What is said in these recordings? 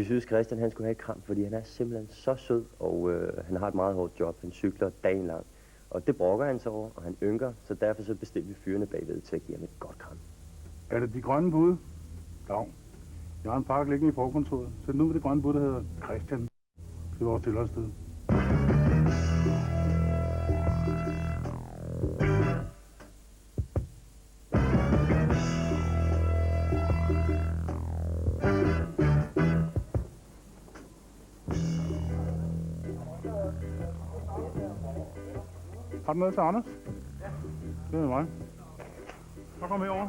Vi synes, Christian han skulle have et kram, fordi han er simpelthen så sød, og han har et meget hårdt job. Han cykler dagen lang, og det brokker han sig over, og han ynker, så derfor så bestemte vi fyrene bagved til at give ham et godt kram. Er det de grønne bud? Ja. Jeg har en pakke liggende i forkontoret. Sæt nu med det grønne bud, der hedder Christian. Det er vores tilholdssted. Har du noget til Anders? Ja. Det er mig. Så kom herover.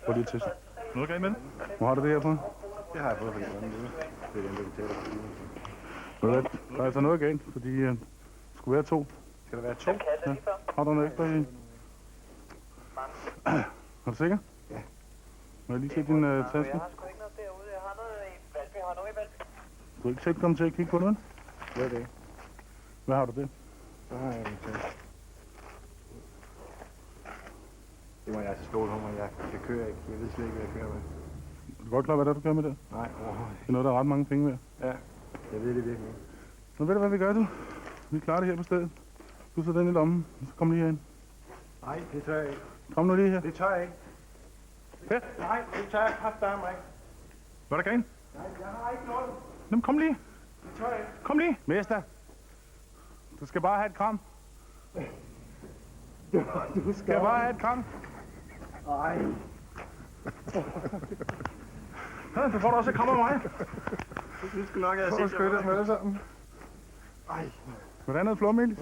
Prøv lige at teste. Noget galt med den? Hvor har du det her på? Det har jeg fået fra de grønne bud. Det er den, der betaler for det. Der er altså noget galt, fordi der skulle være 2. Skal der være 2? Ja. Har du noget ekstra i? Er du sikker? Ja. Må jeg lige se din taske? Jeg har sgu ikke noget derude. Jeg har noget i Valby. Har du noget i Valby? Du har ikke selv kommet til at kigge på den? Hvad er det? Hvad har du det? Så har jeg en til. Det må jeg altså stole på mig. Jeg kører ikke. Jeg ved slet ikke, hvad jeg kører med. Du kan godt klare, hvad det er, du kører med det? Nej, overhovedet. Det er noget, der er ret mange penge ved. Ja, jeg ved det virkelig ikke. Så ved du, hvad vi gør, du? Vi klarer det her på stedet. Du sætter den i lommen, så kom lige herind. Nej, det tør jeg ikke. Kom nu lige her. Det tør jeg ikke. Per? Nej, det tør jeg kraftedeme mig ikke. Hvad er der galt? Nej, jeg har ikke noget. Jamen, kom lige. Det tør jeg ikke. Kom lige. Mester. Du skal bare have et kram. Du skal bare have et kram. Nej. Ja, du får da også et kram af mig. Du skal nok have set, at skytte os med det sammen. Ej. Hvad er noget flormelis?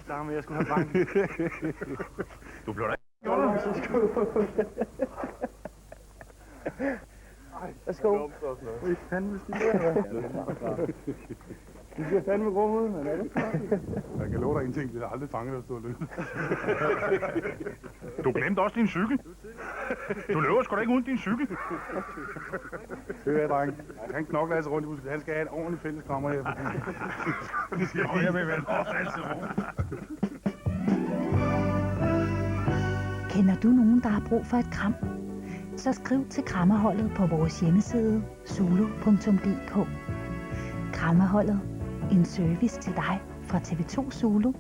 Der med, jeg skulle have banken. Du blev da ikke gjort det. Værsgo. Hvad fanden vil de der? De bliver fandme grum ud, men er det? Jeg kan love dig en ting, det er aldrig fanget at stå og løbe. Du glemte også din cykel. Du løber sgu da ikke uden din cykel. Hør, dreng. Han knokler altså rundt i busken. Han skal have et ordentligt fælleskrammer her. Det siger jeg med, hvad Kender du nogen, der har brug for et kram? Så skriv til Krammerholdet på vores hjemmeside zulu.dk. Krammerholdet. En service til dig fra TV2 Zulu.